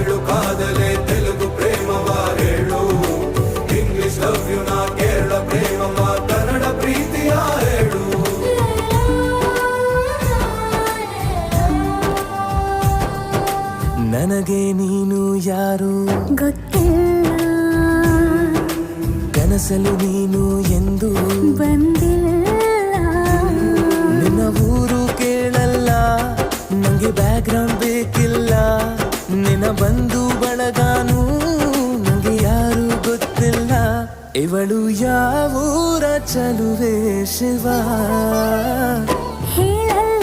ತಮಿಳು ಕಾದಲೆ ತೆಲುಗು ಪ್ರೇಮವ ಹೇಳು, English love you ನಾ ಕೇರಳ ಪ್ರೇಮವ ಕನ್ನಡ ಪ್ರೀತಿಯ ಹೇಳು. ನನಗೆ ನೀನು ಯಾರು ಗೊತ್ತಿಲ್ಲ, ಕನಸಲು ನೀನು ಎಂದು ಬಂದಿಲ್ಲ. ನಿನ್ನ ಊರು ಕೇಳಲ್ಲ, ನಂಗೆ ಬ್ಯಾಕ್ಗ್ರೌಂಡ್ ಬೇಕಿಲ್ಲ. ನಿನ್ನ ಬಂಧು ಬಳಗಾನು ನಂಗೆ ಯಾರು ಗೊತ್ತಿಲ್ಲ. ಇವಳು ಯಾವೂರ ಚಲುವೆ ಶಿವ ಹೇಳಲ್ಲ